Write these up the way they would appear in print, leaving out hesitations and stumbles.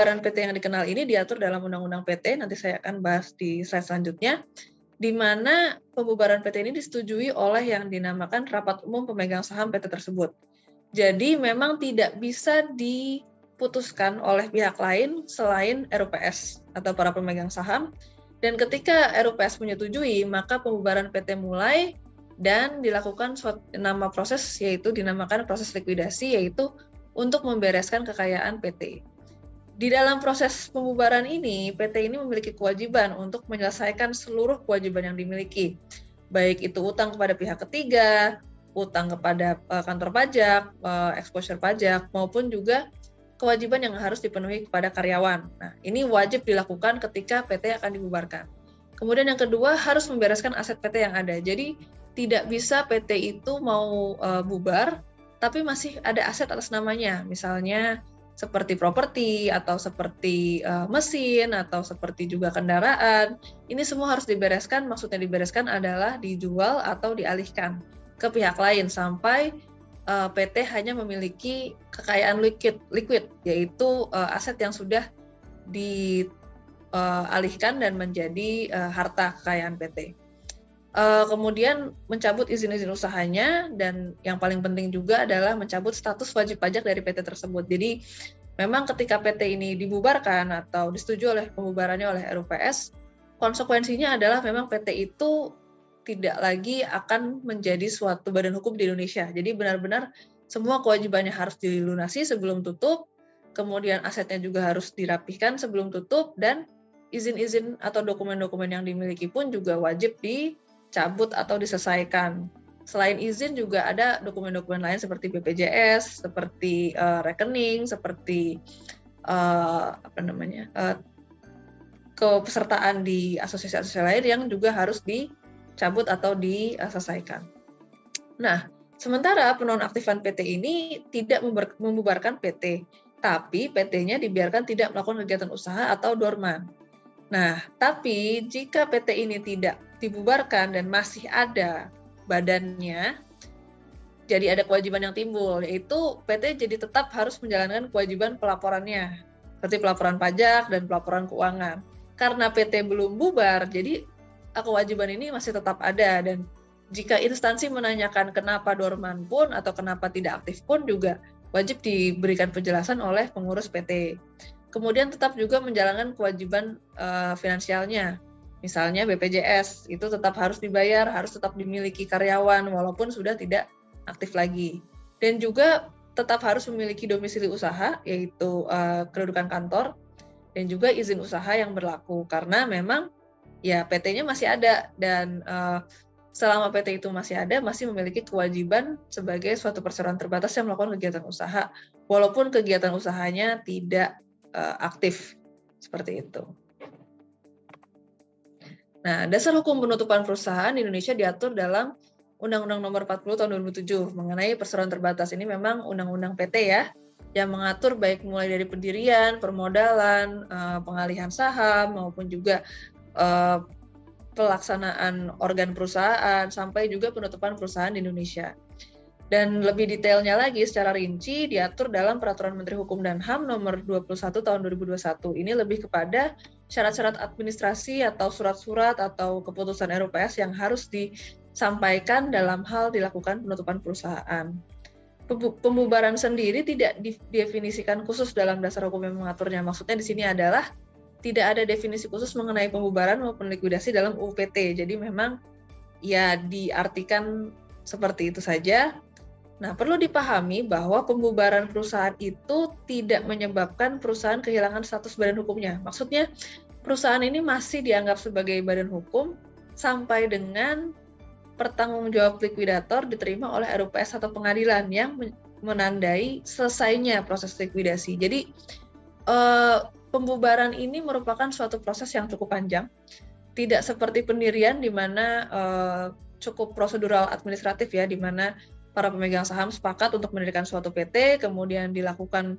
pembubaran PT yang dikenal ini diatur dalam Undang-Undang PT, nanti saya akan bahas di slide selanjutnya, di mana pembubaran PT ini disetujui oleh yang dinamakan Rapat Umum Pemegang Saham PT tersebut. Jadi memang tidak bisa diputuskan oleh pihak lain selain RUPS atau para pemegang saham. Dan ketika RUPS menyetujui, maka pembubaran PT mulai dan dilakukan nama proses, yaitu dinamakan proses likuidasi, yaitu untuk membereskan kekayaan PT. Di dalam proses pembubaran ini, PT ini memiliki kewajiban untuk menyelesaikan seluruh kewajiban yang dimiliki, baik itu utang kepada pihak ketiga, utang kepada kantor pajak, exposure pajak, maupun juga kewajiban yang harus dipenuhi kepada karyawan. Nah, ini wajib dilakukan ketika PT akan dibubarkan. Kemudian yang kedua, harus membereskan aset PT yang ada. Jadi, tidak bisa PT itu mau bubar, tapi masih ada aset atas namanya, misalnya seperti properti atau seperti mesin atau seperti juga kendaraan. Ini semua harus dibereskan, maksudnya dibereskan adalah dijual atau dialihkan ke pihak lain sampai PT hanya memiliki kekayaan liquid yaitu aset yang sudah dialihkan dan menjadi harta kekayaan PT. Kemudian mencabut izin-izin usahanya, dan yang paling penting juga adalah mencabut status wajib pajak dari PT tersebut. Jadi memang ketika PT ini dibubarkan atau disetujui oleh pembubarannya oleh RUPS, konsekuensinya adalah memang PT itu tidak lagi akan menjadi suatu badan hukum di Indonesia. Jadi benar-benar semua kewajibannya harus dilunasi sebelum tutup, kemudian asetnya juga harus dirapihkan sebelum tutup, dan izin-izin atau dokumen-dokumen yang dimiliki pun juga wajib dicabut atau diselesaikan. Selain izin juga ada dokumen-dokumen lain seperti BPJS, seperti rekening, seperti kepesertaan di asosiasi-asosiasi lain yang juga harus dicabut atau diselesaikan. Nah, sementara penonaktifan PT ini tidak membubarkan PT, tapi PT-nya dibiarkan tidak melakukan kegiatan usaha atau dorman. Nah, tapi jika PT ini tidak dibubarkan dan masih ada badannya, jadi ada kewajiban yang timbul, yaitu PT jadi tetap harus menjalankan kewajiban pelaporannya, seperti pelaporan pajak dan pelaporan keuangan. Karena PT belum bubar, jadi kewajiban ini masih tetap ada, dan jika instansi menanyakan kenapa dorman pun atau kenapa tidak aktif pun juga wajib diberikan penjelasan oleh pengurus PT. Kemudian tetap juga menjalankan kewajiban finansialnya, misalnya BPJS itu tetap harus dibayar, harus tetap dimiliki karyawan walaupun sudah tidak aktif lagi. Dan juga tetap harus memiliki domisili usaha, yaitu kedudukan kantor, dan juga izin usaha yang berlaku, karena memang ya PT-nya masih ada, dan selama PT itu masih ada, masih memiliki kewajiban sebagai suatu perseroan terbatas yang melakukan kegiatan usaha, walaupun kegiatan usahanya tidak aktif, seperti itu. Nah, dasar hukum penutupan perusahaan di Indonesia diatur dalam Undang-Undang Nomor 40 Tahun 2007 mengenai perseroan terbatas. Ini memang Undang-Undang PT ya, yang mengatur baik mulai dari pendirian, permodalan, pengalihan saham, maupun juga pelaksanaan organ perusahaan, sampai juga penutupan perusahaan di Indonesia. Dan lebih detailnya lagi secara rinci diatur dalam Peraturan Menteri Hukum dan HAM Nomor 21 Tahun 2021. Ini lebih kepada syarat-syarat administrasi atau surat-surat atau keputusan RUPS yang harus disampaikan dalam hal dilakukan penutupan perusahaan. Pembubaran sendiri tidak didefinisikan khusus dalam dasar hukum yang mengaturnya. Maksudnya di sini adalah tidak ada definisi khusus mengenai pembubaran maupun likuidasi dalam UU PT. Jadi memang ya diartikan seperti itu saja. Nah, perlu dipahami bahwa pembubaran perusahaan itu tidak menyebabkan perusahaan kehilangan status badan hukumnya. Maksudnya, perusahaan ini masih dianggap sebagai badan hukum sampai dengan pertanggungjawab likuidator diterima oleh RUPS atau pengadilan yang menandai selesainya proses likuidasi. Jadi, pembubaran ini merupakan suatu proses yang cukup panjang. Tidak seperti pendirian di mana cukup prosedural administratif ya, di mana para pemegang saham sepakat untuk mendirikan suatu PT, kemudian dilakukan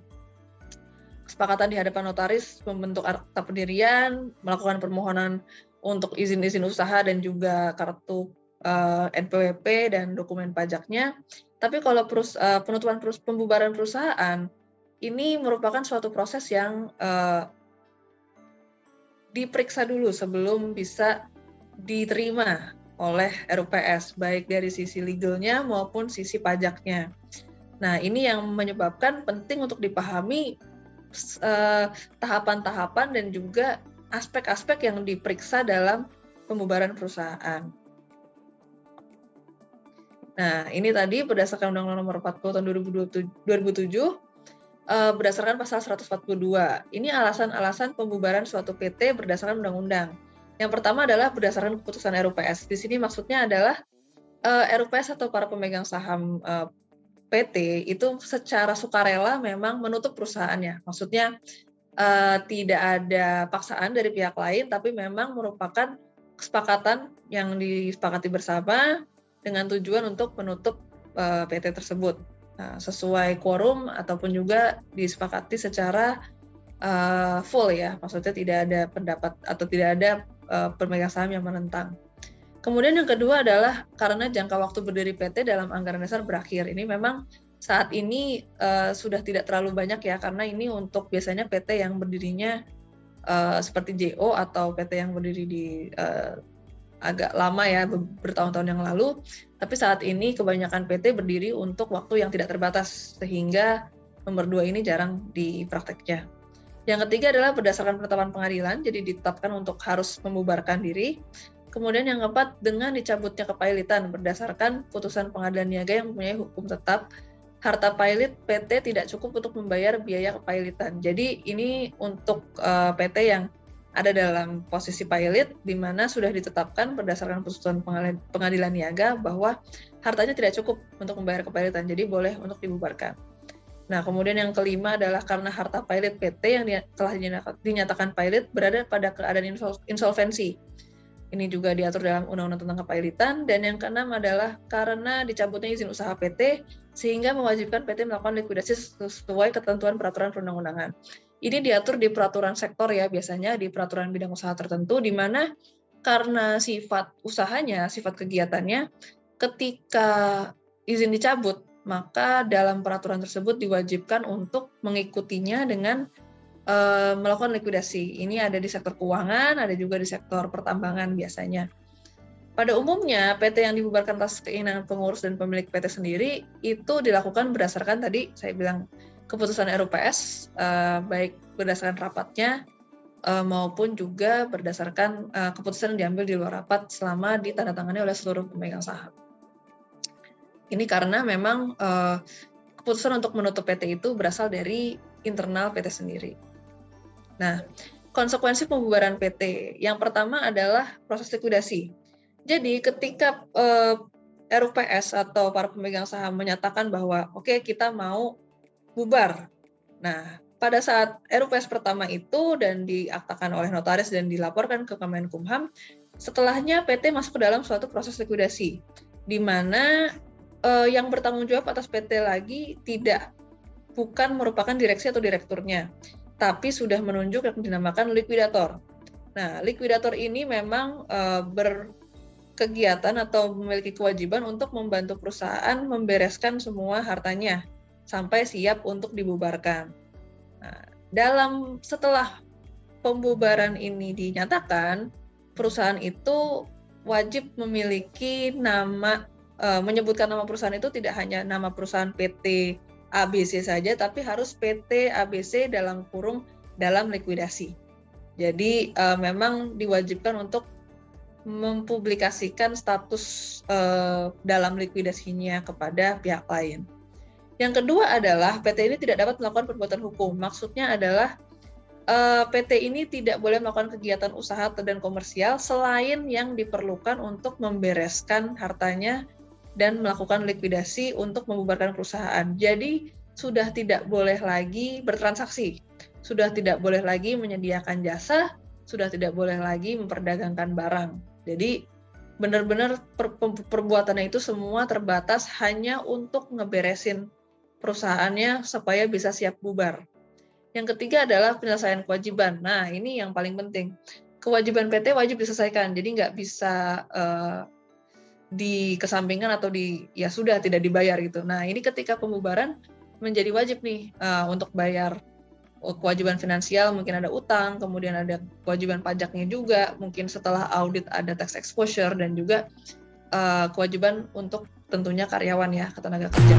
kesepakatan di hadapan notaris membentuk akta pendirian, melakukan permohonan untuk izin-izin usaha dan juga kartu NPWP dan dokumen pajaknya. Tapi kalau pembubaran perusahaan ini merupakan suatu proses yang diperiksa dulu sebelum bisa diterima oleh RUPS, baik dari sisi legalnya maupun sisi pajaknya. Nah, ini yang menyebabkan penting untuk dipahami tahapan-tahapan dan juga aspek-aspek yang diperiksa dalam pembubaran perusahaan. Nah, ini tadi berdasarkan Undang-Undang Nomor 40 Tahun 2007, berdasarkan pasal 142. Ini alasan-alasan pembubaran suatu PT berdasarkan undang-undang. Yang pertama adalah berdasarkan keputusan RUPS. Di sini maksudnya adalah RUPS atau para pemegang saham PT itu secara sukarela memang menutup perusahaannya. Maksudnya tidak ada paksaan dari pihak lain, tapi memang merupakan kesepakatan yang disepakati bersama dengan tujuan untuk menutup PT tersebut. Nah, sesuai quorum ataupun juga disepakati secara full ya, maksudnya tidak ada pendapat atau tidak ada pemegang saham yang menentang. Kemudian yang kedua adalah karena jangka waktu berdiri PT dalam anggaran dasar berakhir. Ini memang saat ini sudah tidak terlalu banyak ya, karena ini untuk biasanya PT yang berdirinya seperti JO atau PT yang berdiri di agak lama ya, bertahun-tahun yang lalu. Tapi saat ini kebanyakan PT berdiri untuk waktu yang tidak terbatas, sehingga nomor 2 ini jarang diprakteknya. Yang ketiga adalah berdasarkan penetapan pengadilan, jadi ditetapkan untuk harus membubarkan diri. Kemudian yang keempat, dengan dicabutnya kepailitan berdasarkan putusan pengadilan niaga yang mempunyai hukum tetap, harta pailit PT tidak cukup untuk membayar biaya kepailitan. Jadi ini untuk PT yang ada dalam posisi pailit, di mana sudah ditetapkan berdasarkan putusan pengadilan niaga bahwa hartanya tidak cukup untuk membayar kepailitan, jadi boleh untuk dibubarkan. Nah, kemudian yang kelima adalah karena harta pailit PT yang telah dinyatakan pailit berada pada keadaan insolvensi. Ini juga diatur dalam Undang-Undang tentang Kepailitan. Dan yang keenam adalah karena dicabutnya izin usaha PT, sehingga mewajibkan PT melakukan likuidasi sesuai ketentuan peraturan perundang-undangan. Ini diatur di peraturan sektor ya, biasanya di peraturan bidang usaha tertentu, di mana karena sifat usahanya, sifat kegiatannya, ketika izin dicabut, maka dalam peraturan tersebut diwajibkan untuk mengikutinya dengan melakukan likuidasi. Ini ada di sektor keuangan, ada juga di sektor pertambangan biasanya. Pada umumnya, PT yang dibubarkan atas keinginan pengurus dan pemilik PT sendiri itu dilakukan berdasarkan tadi saya bilang keputusan RUPS, baik berdasarkan rapatnya maupun juga berdasarkan keputusan yang diambil di luar rapat selama ditandatangani oleh seluruh pemegang saham. Ini karena memang keputusan untuk menutup PT itu berasal dari internal PT sendiri. Nah, konsekuensi pembubaran PT yang pertama adalah proses likuidasi. Jadi ketika RUPS atau para pemegang saham menyatakan bahwa oke, kita mau bubar. Nah, pada saat RUPS pertama itu dan diaktakan oleh notaris dan dilaporkan ke Kemenkumham, setelahnya PT masuk ke dalam suatu proses likuidasi, di mana yang bertanggung jawab atas PT lagi bukan merupakan direksi atau direkturnya, tapi sudah menunjuk yang dinamakan likuidator. Nah, likuidator ini memang berkegiatan atau memiliki kewajiban untuk membantu perusahaan membereskan semua hartanya sampai siap untuk dibubarkan. Nah, setelah pembubaran ini dinyatakan, perusahaan itu wajib memiliki nama, menyebutkan nama perusahaan itu tidak hanya nama perusahaan PT ABC saja, tapi harus PT ABC dalam kurung dalam likuidasi. Jadi memang diwajibkan untuk mempublikasikan status dalam likuidasinya kepada pihak lain. Yang kedua adalah PT ini tidak dapat melakukan perbuatan hukum. Maksudnya adalah PT ini tidak boleh melakukan kegiatan usaha dan komersial selain yang diperlukan untuk membereskan hartanya dan melakukan likuidasi untuk membubarkan perusahaan. Jadi sudah tidak boleh lagi bertransaksi, sudah tidak boleh lagi menyediakan jasa, sudah tidak boleh lagi memperdagangkan barang. Jadi benar-benar perbuatannya itu semua terbatas hanya untuk ngeberesin perusahaannya supaya bisa siap bubar. Yang ketiga adalah penyelesaian kewajiban. Nah, ini yang paling penting. Kewajiban PT wajib diselesaikan, jadi nggak bisa dikesampingkan atau ya sudah tidak dibayar gitu. Nah, ini ketika pembubaran menjadi wajib nih untuk bayar kewajiban finansial, mungkin ada utang, kemudian ada kewajiban pajaknya juga, mungkin setelah audit ada tax exposure dan juga kewajiban untuk tentunya karyawan ya, ke tenaga kerja.